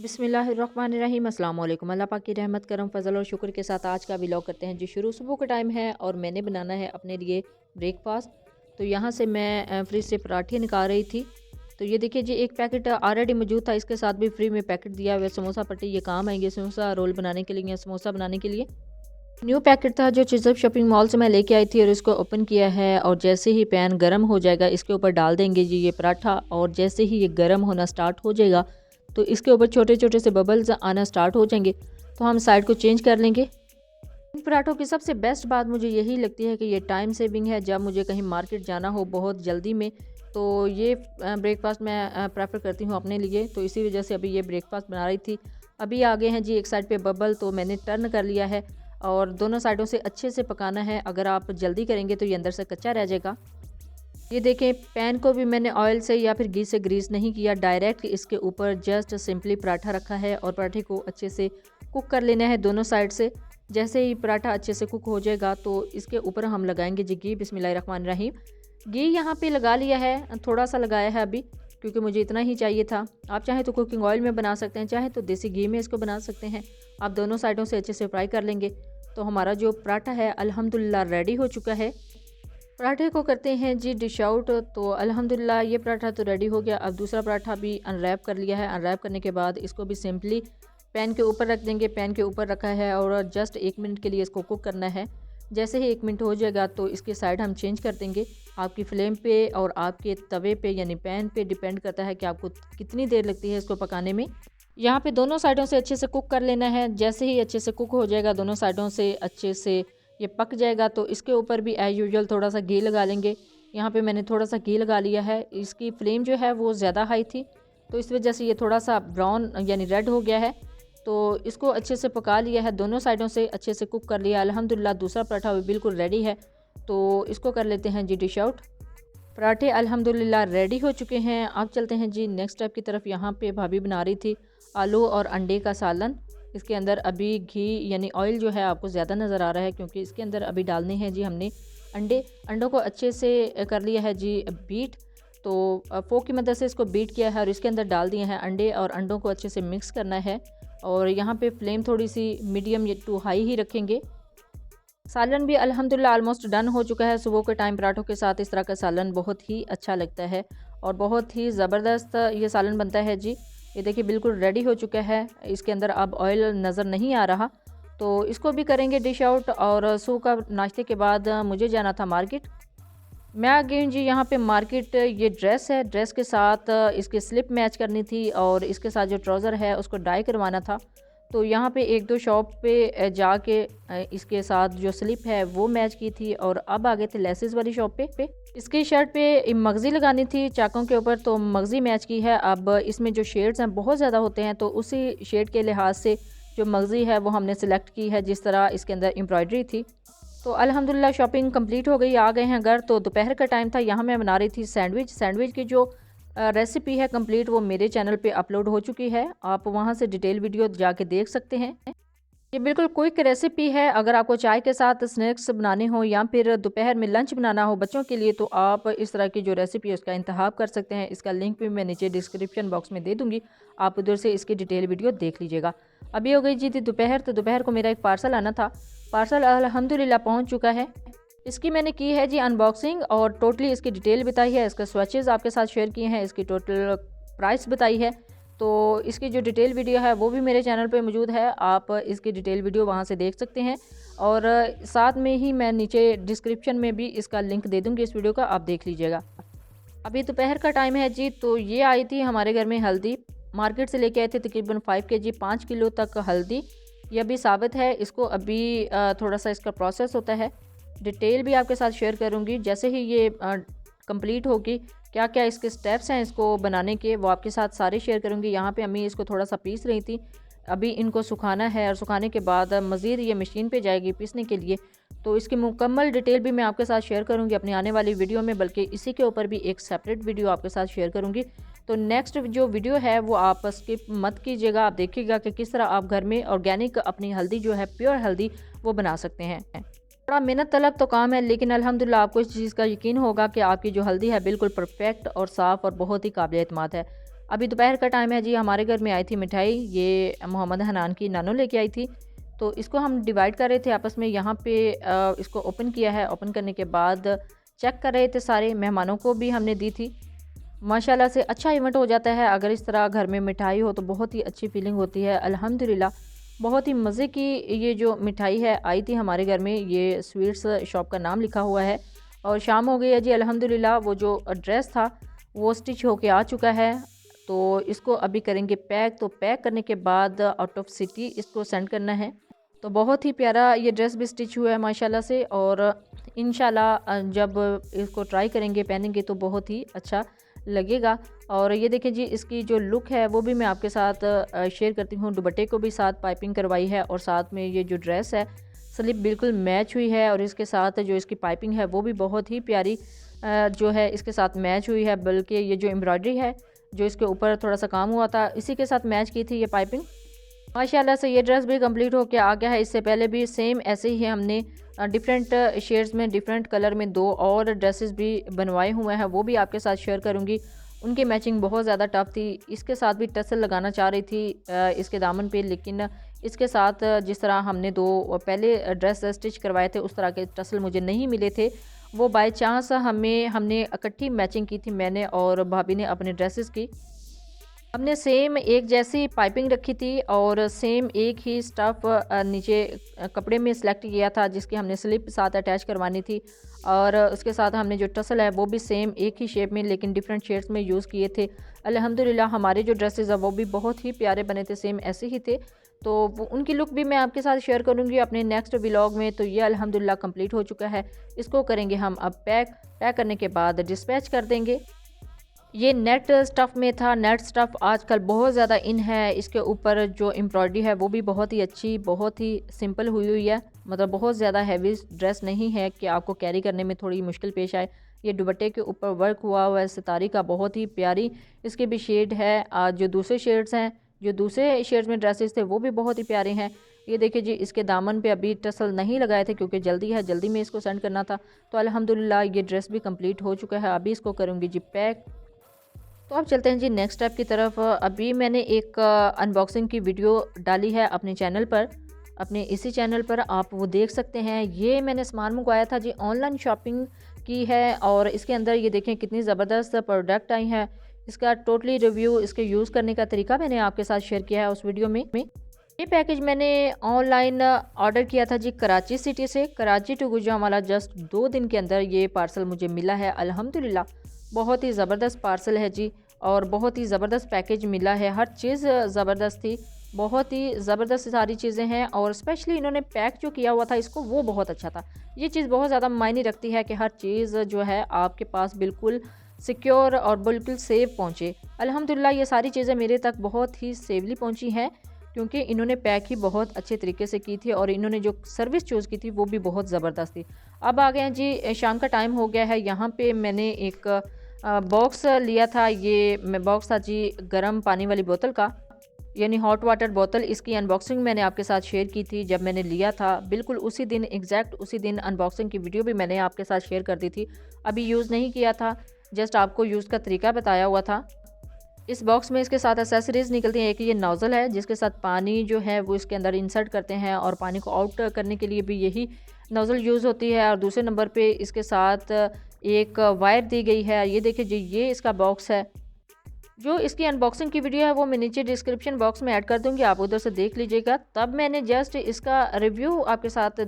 बिस्मिल्लाहिर्रहमानिर्रहीम अस्सलाम वालेकुम। अल्लाह पाक की रहमत करम फजल और शुक्र के साथ आज का व्लॉग करते हैं जी शुरू। सुबह का टाइम है और मैंने बनाना है अपने लिए ब्रेकफास्ट। तो यहाँ से मैं फ्रिज से पराठे निकाल रही थी। तो ये देखिए जी, एक पैकेट ऑलरेडी मौजूद था, इसके साथ भी फ्री में पैकेट दिया हुआ है समोसा पट्टी। ये काम आएंगे समोसा रोल बनाने के लिए या समोसा बनाने के लिए। न्यू पैकेट था जो चिज़अप शॉपिंग मॉल से मैं लेके आई थी और इसको ओपन किया है। और जैसे ही पैन गर्म हो जाएगा इसके ऊपर डाल देंगे जी ये पराठा। और जैसे ही ये गर्म होना स्टार्ट हो जाएगा तो इसके ऊपर छोटे छोटे से बबल्स आना स्टार्ट हो जाएंगे, तो हम साइड को चेंज कर लेंगे। इन पराठों की सबसे बेस्ट बात मुझे यही लगती है कि ये टाइम सेविंग है। जब मुझे कहीं मार्केट जाना हो बहुत जल्दी में, तो ये ब्रेकफास्ट मैं प्रेफर करती हूँ अपने लिए। तो इसी वजह से अभी ये ब्रेकफास्ट बना रही थी। अभी आ गए हैं जी एक साइड पे बबल, तो मैंने टर्न कर लिया है और दोनों साइडों से अच्छे से पकाना है। अगर आप जल्दी करेंगे तो ये अंदर से कच्चा रह जाएगा। ये देखें, पैन को भी मैंने ऑयल से या फिर घी से ग्रीस नहीं किया, डायरेक्ट इसके ऊपर जस्ट सिंपली पराठा रखा है और पराठे को अच्छे से कुक कर लेना है दोनों साइड से। जैसे ही पराठा अच्छे से कुक हो जाएगा तो इसके ऊपर हम लगाएंगे जी घी। बिस्मिल्लाहिर्रहमानिर्रहीम। घी यहाँ पे लगा लिया है, थोड़ा सा लगाया है अभी क्योंकि मुझे इतना ही चाहिए था। आप चाहें तो कुकिंग ऑयल में बना सकते हैं, चाहे तो देसी घी में इसको बना सकते हैं। आप दोनों साइडों से अच्छे से फ्राई कर लेंगे। तो हमारा जो पराठा है अल्हम्दुलिल्लाह रेडी हो चुका है। पराठे को करते हैं जी डिश आउट। तो अल्हम्दुलिल्लाह ये पराठा तो रेडी हो गया। अब दूसरा पराठा भी अनरैप कर लिया है। अनरैप करने के बाद इसको भी सिंपली पैन के ऊपर रख देंगे। पैन के ऊपर रखा है और जस्ट 1 मिनट के लिए इसको कुक करना है। जैसे ही 1 मिनट हो जाएगा तो इसके साइड हम चेंज कर देंगे। आपकी फ्लेम पे और आपके तवे पे यानी पैन पे डिपेंड करता है कि आपको कितनी देर लगती है इसको पकाने में। यहाँ पे दोनों साइडों से अच्छे से कुक कर लेना है। जैसे ही अच्छे से कुक हो जाएगा, दोनों साइडों से अच्छे से ये पक जाएगा, तो इसके ऊपर भी एज यूजुअल थोड़ा सा घी लगा लेंगे। यहाँ पे मैंने थोड़ा सा घी लगा लिया है। इसकी फ्लेम जो है वो ज़्यादा हाई थी, तो इस वजह से ये थोड़ा सा ब्राउन यानी रेड हो गया है। तो इसको अच्छे से पका लिया है, दोनों साइडों से अच्छे से कुक कर लिया। अल्हम्दुलिल्लाह दूसरा पराठा भी बिल्कुल रेडी है। तो इसको कर लेते हैं जी डिश आउट। पराठे अल्हम्दुलिल्लाह रेडी हो चुके हैं। अब चलते हैं जी नेक्स्ट स्टेप की तरफ। यहाँ पे भाभी बना रही थी आलू और अंडे का सालन। इसके अंदर अभी घी यानी ऑयल जो है आपको ज़्यादा नज़र आ रहा है क्योंकि इसके अंदर अभी डालने हैं जी हमने अंडों को अच्छे से कर लिया है जी बीट। तो फोक की मदद से इसको बीट किया है और इसके अंदर डाल दिए हैं अंडे और अंडों को अच्छे से मिक्स करना है। और यहाँ पे फ्लेम थोड़ी सी मीडियम टू हाई ही रखेंगे। सालन भी अल्हम्दुलिल्लाह ऑलमोस्ट डन हो चुका है। सुबह के टाइम पराठों के साथ इस तरह का सालन बहुत ही अच्छा लगता है और बहुत ही ज़बरदस्त ये सालन बनता है जी। ये देखिए बिल्कुल रेडी हो चुका है। इसके अंदर अब ऑयल नज़र नहीं आ रहा, तो इसको भी करेंगे डिश आउट। और सुबह का नाश्ते के बाद मुझे जाना था मार्केट। मैं आ गई हूँ जी यहाँ पे मार्केट। ये ड्रेस है, ड्रेस के साथ इसकी स्लिप मैच करनी थी और इसके साथ जो ट्राउज़र है उसको डाई करवाना था। तो यहाँ पे एक दो शॉप पे जाके इसके साथ जो स्लिप है वो मैच की थी और अब आ गए थे लेसेस वाली शॉप पे। इसकी शर्ट पे मगज़ी लगानी थी चाकों के ऊपर, तो मगज़ी मैच की है। अब इसमें जो शेड्स हैं बहुत ज़्यादा होते हैं, तो उसी शेड के लिहाज से जो मगज़ी है वो हमने सेलेक्ट की है जिस तरह इसके अंदर एम्ब्रॉयडरी थी। तो अल्हम्दुलिल्लाह शॉपिंग कंप्लीट हो गई, आ गए हैं घर। तो दोपहर का टाइम था। यहाँ मैं बना रही थी सैंडविच की जो रेसिपी है कंप्लीट वो मेरे चैनल पे अपलोड हो चुकी है। आप वहाँ से डिटेल वीडियो जाके देख सकते हैं। ये बिल्कुल क्विक रेसिपी है। अगर आपको चाय के साथ स्नैक्स बनाने हो या फिर दोपहर में लंच बनाना हो बच्चों के लिए, तो आप इस तरह की जो रेसिपी है उसका इंतखाब कर सकते हैं। इसका लिंक भी मैं नीचे डिस्क्रिप्शन बॉक्स में दे दूँगी, आप उधर से इसकी डिटेल वीडियो देख लीजिएगा। अभी हो गई जी थी दोपहर, तो दोपहर को मेरा एक पार्सल आना था। पार्सल अल्हम्दुलिल्लाह पहुँच चुका है। इसकी मैंने की है जी अनबॉक्सिंग और टोटली इसकी डिटेल बताई है, इसका स्वैचेस आपके साथ शेयर किए हैं, इसकी टोटल प्राइस बताई है। तो इसकी जो डिटेल वीडियो है वो भी मेरे चैनल पे मौजूद है, आप इसकी डिटेल वीडियो वहाँ से देख सकते हैं। और साथ में ही मैं नीचे डिस्क्रिप्शन में भी इसका लिंक दे दूँगी इस वीडियो का, आप देख लीजिएगा। अभी दोपहर का टाइम है जी। तो ये आई थी हमारे घर में हल्दी, मार्केट से लेके आए थे तकरीबन 5 kg 5 किलो तक हल्दी। ये अभी साबित है, इसको अभी थोड़ा सा इसका प्रोसेस होता है, डिटेल भी आपके साथ शेयर करूंगी। जैसे ही ये कंप्लीट होगी, क्या क्या इसके स्टेप्स हैं इसको बनाने के, वो आपके साथ सारे शेयर करूंगी। यहाँ पे अम्मी इसको थोड़ा सा पीस रही थी, अभी इनको सुखाना है और सुखाने के बाद मज़ीद ये मशीन पे जाएगी पीसने के लिए। तो इसकी मुकम्मल डिटेल भी मैं आपके साथ शेयर करूंगी अपनी आने वाली वीडियो में, बल्कि इसी के ऊपर भी एक सेपरेट वीडियो आपके साथ शेयर करूंगी। तो नेक्स्ट जो वीडियो है वो आप स्किप मत कीजिएगा, आप देखिएगा कि किस तरह आप घर में ऑर्गेनिक अपनी हल्दी जो है प्योर हल्दी वो बना सकते हैं। बड़ा मेहनत तलब तो काम है, लेकिन अल्हम्दुलिल्लाह आपको इस चीज़ का यकीन होगा कि आपकी जो हल्दी है बिल्कुल परफेक्ट और साफ़ और बहुत ही काबिल एतमाद है। अभी दोपहर का टाइम है जी, हमारे घर में आई थी मिठाई, ये मोहम्मद हनान की नानो लेके आई थी। तो इसको हम डिवाइड कर रहे थे आपस में, यहाँ पे इसको ओपन किया है। ओपन करने के बाद चेक कर रहे थे, सारे मेहमानों को भी हमने दी थी। माशाल्लाह से अच्छा इवेंट हो जाता है अगर इस तरह घर में मिठाई हो, तो बहुत ही अच्छी फीलिंग होती है। अल्हम्दुलिल्लाह बहुत ही मज़े की ये जो मिठाई है आई थी हमारे घर में। ये स्वीट्स शॉप का नाम लिखा हुआ है। और शाम हो गई है जी अल्हम्दुलिल्लाह। वो जो ड्रेस था वो स्टिच होके आ चुका है। तो इसको अभी करेंगे पैक। तो पैक करने के बाद आउट ऑफ सिटी इसको सेंड करना है। तो बहुत ही प्यारा ये ड्रेस भी स्टिच हुआ है माशाल्लाह से। और इंशाल्लाह जब इसको ट्राई करेंगे, पहनेंगे, तो बहुत ही अच्छा लगेगा। और ये देखिए जी, इसकी जो लुक है वो भी मैं आपके साथ शेयर करती हूँ। दुपट्टे को भी साथ पाइपिंग करवाई है और साथ में ये जो ड्रेस है स्लिप बिल्कुल मैच हुई है। और इसके साथ जो इसकी पाइपिंग है वो भी बहुत ही प्यारी जो है इसके साथ मैच हुई है। बल्कि ये जो एम्ब्रॉयडरी है, जो इसके ऊपर थोड़ा सा काम हुआ था, इसी के साथ मैच की थी ये पाइपिंग। माशाल्लाह से ये ड्रेस भी कंप्लीट होके आ गया है। इससे पहले भी सेम ऐसे ही हमने डिफरेंट शेड्स में, डिफरेंट कलर में 2 और ड्रेसेस भी बनवाए हुए हैं, वो भी आपके साथ शेयर करूंगी। उनकी मैचिंग बहुत ज़्यादा टफ थी। इसके साथ भी टसल लगाना चाह रही थी इसके दामन पे, लेकिन इसके साथ जिस तरह हमने 2 पहले ड्रेस स्टिच करवाए थे उस तरह के टसल मुझे नहीं मिले थे। वो बाय चांस हमने इकट्ठी मैचिंग की थी, मैंने और भाभी ने अपने ड्रेसेस की। हमने सेम एक जैसी पाइपिंग रखी थी और सेम एक ही स्टफ़ नीचे कपड़े में सिलेक्ट किया था, जिसकी हमने स्लिप साथ अटैच करवानी थी। और उसके साथ हमने जो टसल है वो भी सेम एक ही शेप में लेकिन डिफरेंट शेड्स में यूज़ किए थे। अल्हम्दुलिल्लाह हमारे जो ड्रेसेस हैं वो भी बहुत ही प्यारे बने थे, सेम ऐसे ही थे। तो वो उनकी लुक भी मैं आपके साथ शेयर करूँगी अपने नेक्स्ट व्लॉग में। तो ये अल्हम्दुलिल्लाह कंप्लीट हो चुका है। इसको करेंगे हम अब पैक करने के बाद डिस्पैच कर देंगे। ये नेट स्टफ़ में था। नेट स्टफ़ आजकल बहुत ज़्यादा इन है। इसके ऊपर जो एम्ब्रॉयडरी है वो भी बहुत ही अच्छी, बहुत ही सिंपल हुई है। मतलब बहुत ज़्यादा हैवी ड्रेस नहीं है कि आपको कैरी करने में थोड़ी मुश्किल पेश आए। ये दुपट्टे के ऊपर वर्क हुआ हुआ है सितारी का, बहुत ही प्यारी इसकी भी शेड है। जो दूसरे शेड्स हैं, जो दूसरे शेड्स में ड्रेसेस थे वो भी बहुत ही प्यारे हैं। ये देखिए जी, इसके दामन पे अभी टसल नहीं लगाए थे क्योंकि जल्दी है, जल्दी में इसको सेंड करना था। तो अल्हम्दुलिल्लाह ये ड्रेस भी कंप्लीट हो चुका है। अभी इसको करूँगी जी पैक। तो अब चलते हैं जी नेक्स्ट स्टेप की तरफ। अभी मैंने एक अनबॉक्सिंग की वीडियो डाली है अपने चैनल पर, अपने इसी चैनल पर आप वो देख सकते हैं। ये मैंने सामान मंगवाया था जी, ऑनलाइन शॉपिंग की है। और इसके अंदर ये देखें कितनी ज़बरदस्त प्रोडक्ट आई हैं। इसका टोटली रिव्यू, इसके यूज़ करने का तरीका मैंने आपके साथ शेयर किया है उस वीडियो में। ये पैकेज मैंने ऑनलाइन ऑर्डर किया था जी कराची सिटी से। कराची टू गुजरांवाला जस्ट 2 दिन के अंदर ये पार्सल मुझे मिला है अल्हम्दुलिल्लाह। बहुत ही ज़बरदस्त पार्सल है जी और बहुत ही ज़बरदस्त पैकेज मिला है। हर चीज़ ज़बरदस्त थी, बहुत ही ज़बरदस्त सारी चीज़ें हैं। और स्पेशली इन्होंने पैक जो किया हुआ था इसको, वो बहुत अच्छा था। ये चीज़ बहुत ज़्यादा मायने रखती है कि हर चीज़ जो है आपके पास बिल्कुल सिक्योर और बिल्कुल सेफ पहुँचे। अल्हम्दुलिल्लाह ये सारी चीज़ें मेरे तक बहुत ही सेफली पहुँची हैं क्योंकि इन्होंने पैक ही बहुत अच्छे तरीके से की थी और इन्होंने जो सर्विस चूज़ की थी वो भी बहुत ज़बरदस्त थी। अब आ गए हैं जी, शाम का टाइम हो गया है। यहाँ पे मैंने एक बॉक्स लिया था। ये बॉक्स था जी गर्म पानी वाली बोतल का, यानी हॉट वाटर बोतल। इसकी अनबॉक्सिंग मैंने आपके साथ शेयर की थी जब मैंने लिया था। बिल्कुल उसी दिन, एग्जैक्ट उसी दिन अनबॉक्सिंग की वीडियो भी मैंने आपके साथ शेयर कर दी थी। अभी यूज़ नहीं किया था, जस्ट आपको यूज़ का तरीका बताया हुआ था। इस बॉक्स में इसके साथ एसेसरीज़ निकलती हैं। एक ये नोज़ल है जिसके साथ पानी जो है वो इसके अंदर इंसर्ट करते हैं और पानी को आउट करने के लिए भी यही नोज़ल यूज़ होती है। और दूसरे नंबर पे इसके साथ एक वायर दी गई है। ये देखिए जी, ये इसका बॉक्स है। जो इसकी अनबॉक्सिंग की वीडियो है वो मैं नीचे डिस्क्रिप्शन बॉक्स में ऐड कर दूंगी, आप उधर से देख लीजिएगा। तब मैंने जस्ट इसका रिव्यू आपके साथ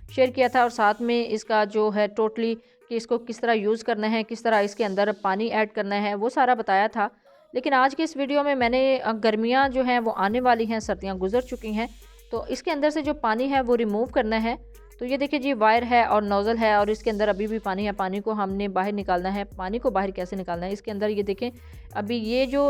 शेयर किया था और साथ में इसका जो है टोटली कि इसको किस तरह यूज़ करना है, किस तरह इसके अंदर पानी ऐड करना है, वो सारा बताया था। लेकिन आज की इस वीडियो में मैंने गर्मियाँ जो हैं वो आने वाली हैं, सर्दियाँ गुजर चुकी हैं, तो इसके अंदर से जो पानी है वो रिमूव करना है। तो ये देखिए जी, वायर है और नोज़ल है और इसके अंदर अभी भी पानी है। पानी को हमने बाहर निकालना है। पानी को बाहर कैसे निकालना है, इसके अंदर ये देखें अभी ये जो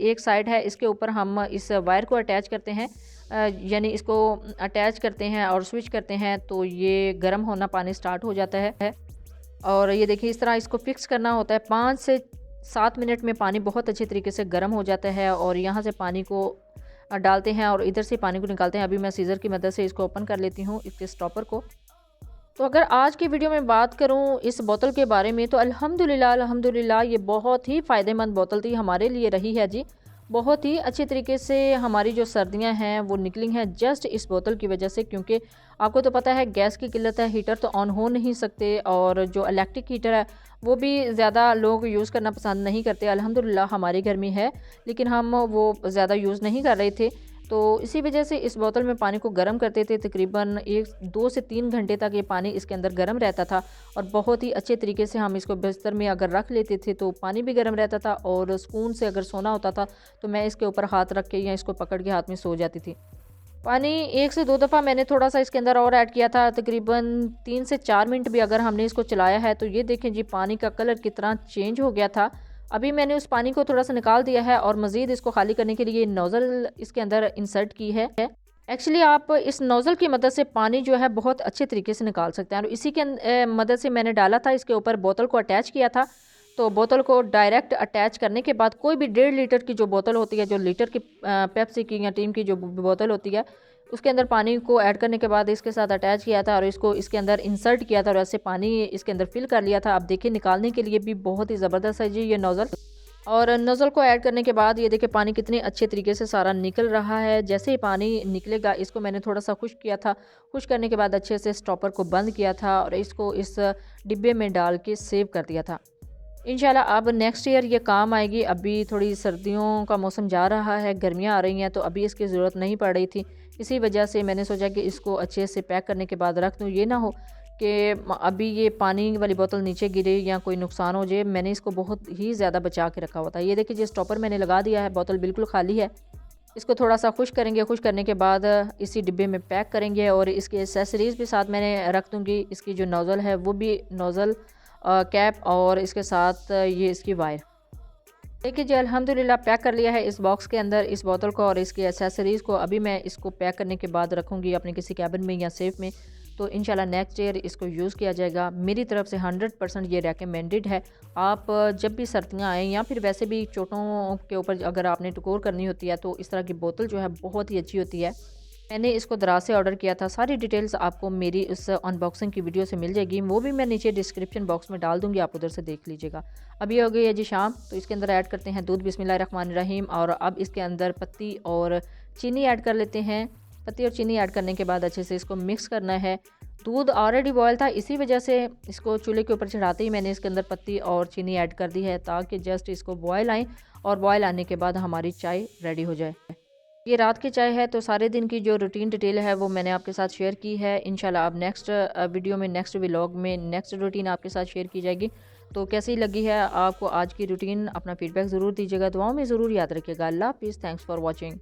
एक साइड है इसके ऊपर हम इस वायर को अटैच करते हैं, यानी इसको अटैच करते हैं और स्विच करते हैं तो ये गर्म होना पानी स्टार्ट हो जाता है। और ये देखिए इस तरह इसको फिक्स करना होता है। 5 से 7 मिनट में पानी बहुत अच्छे तरीके से गर्म हो जाता है और यहाँ से पानी को डालते हैं और इधर से पानी को निकालते हैं। अभी मैं सीज़र की मदद से इसको ओपन कर लेती हूँ, इसके स्टॉपर को। तो अगर आज की वीडियो में बात करूं इस बोतल के बारे में, तो अल्हम्दुलिल्लाह ये बहुत ही फ़ायदेमंद बोतल थी, हमारे लिए रही है जी। बहुत ही अच्छे तरीके से हमारी जो सर्दियां हैं वो निकली हैं जस्ट इस बोतल की वजह से, क्योंकि आपको तो पता है गैस की किल्लत है, हीटर तो ऑन हो नहीं सकते, और जो इलेक्ट्रिक हीटर है वो भी ज़्यादा लोग यूज़ करना पसंद नहीं करते। अल्हम्दुलिल्लाह हमारे घर में है, लेकिन हम वो ज़्यादा यूज़ नहीं कर रहे थे। तो इसी वजह से इस बोतल में पानी को गर्म करते थे, तकरीबन 1 2 से 3 घंटे तक ये पानी इसके अंदर गर्म रहता था, और बहुत ही अच्छे तरीके से हम इसको बिस्तर में अगर रख लेते थे तो पानी भी गर्म रहता था, और सुकून से अगर सोना होता था तो मैं इसके ऊपर हाथ रख के या इसको पकड़ के हाथ में सो जाती थी। पानी 1 से 2 दफ़ा मैंने थोड़ा सा इसके अंदर और ऐड किया था, तकरीबन 3 से 4 मिनट भी अगर हमने इसको चलाया है तो ये देखें जी पानी का कलर कितना चेंज हो गया था। अभी मैंने उस पानी को थोड़ा सा निकाल दिया है, और मज़ीद इसको खाली करने के लिए नोज़ल इसके अंदर इंसर्ट की है। एक्चुअली आप इस नोज़ल की मदद से पानी जो है बहुत अच्छे तरीके से निकाल सकते हैं, और इसी के मदद से मैंने डाला था इसके ऊपर, बोतल को अटैच किया था। तो बोतल को डायरेक्ट अटैच करने के बाद कोई भी 1.5 लीटर की जो बोतल होती है, जो लीटर की पेप्सी की या टीम की जो बोतल होती है, उसके अंदर पानी को ऐड करने के बाद इसके साथ अटैच किया था और इसको इसके अंदर इंसर्ट किया था, और ऐसे पानी इसके अंदर फिल कर लिया था। आप देखिए निकालने के लिए भी बहुत ही ज़बरदस्त है जी ये नोज़ल। और नोज़ल को ऐड करने के बाद ये देखिए पानी कितने अच्छे तरीके से सारा निकल रहा है। जैसे ही पानी निकलेगा इसको मैंने थोड़ा सा खुश्क किया था, खुश्क करने के बाद अच्छे से स्टॉपर को बंद किया था, और इसको इस डिब्बे में डाल के सेव कर दिया था। इंशाल्लाह अब नेक्स्ट ईयर ये काम आएगी। अभी थोड़ी सर्दियों का मौसम जा रहा है, गर्मियाँ आ रही हैं, तो अभी इसकी ज़रूरत नहीं पड़ रही थी। इसी वजह से मैंने सोचा कि इसको अच्छे से पैक करने के बाद रख दूँ, ये ना हो कि अभी ये पानी वाली बोतल नीचे गिरे या कोई नुकसान हो जाए। मैंने इसको बहुत ही ज़्यादा बचा के रखा हुआ था। ये देखिए, जिस स्टॉपर मैंने लगा दिया है, बोतल बिल्कुल खाली है। इसको थोड़ा सा खुश करेंगे, खुश करने के बाद इसी डिब्बे में पैक करेंगे, और इसकी एसेसरीज़ भी साथ मैंने रख दूँगी। इसकी जो नोज़ल है वो भी नोज़ल कैप, और इसके साथ ये इसकी वायर। देखिए जी, अल्हम्दुलिल्लाह पैक कर लिया है इस बॉक्स के अंदर इस बोतल को और इसकी एसेसरीज़ को। अभी मैं इसको पैक करने के बाद रखूँगी अपने किसी कैबिन में या सेफ में, तो इंशाल्लाह नेक्स्ट ईयर इसको यूज़ किया जाएगा। मेरी तरफ से 100% ये रेकमेंडेड है। आप जब भी सर्दियाँ आएँ या फिर वैसे भी चोटों के ऊपर अगर आपने टकोर करनी होती है, तो इस तरह की बोतल जो है बहुत ही अच्छी होती है। मैंने इसको दराज से ऑर्डर किया था। सारी डिटेल्स आपको मेरी उस अनबॉक्सिंग की वीडियो से मिल जाएगी, वो भी मैं नीचे डिस्क्रिप्शन बॉक्स में डाल दूँगी, आप उधर से देख लीजिएगा। अभी हो गई है जी शाम, तो इसके अंदर ऐड करते हैं दूध, बिस्मिल्लाहिर्रहमानिर्रहीम। और अब इसके अंदर पत्ती और चीनी ऐड कर लेते हैं। पत्ती और चीनी ऐड करने के बाद अच्छे से इसको मिक्स करना है। दूध ऑलरेडी बॉयल था, इसी वजह से इसको चूल्हे के ऊपर चढ़ाते ही मैंने इसके अंदर पत्ती और चीनी ऐड कर दी है, ताकि जस्ट इसको बॉयल आए, और बॉयल आने के बाद हमारी चाय रेडी हो जाए। ये रात की चाय है, तो सारे दिन की जो रूटीन डिटेल है वो मैंने आपके साथ शेयर की है। इंशाल्लाह अब नेक्स्ट वीडियो में, नेक्स्ट व्लॉग में नेक्स्ट रूटीन आपके साथ शेयर की जाएगी। तो कैसी लगी है आपको आज की रूटीन, अपना फीडबैक ज़रूर दीजिएगा, दुआओं में ज़रूर याद रखिएगा। अल्लाह हाफ़िज़, थैंक्स फॉर वॉचिंग।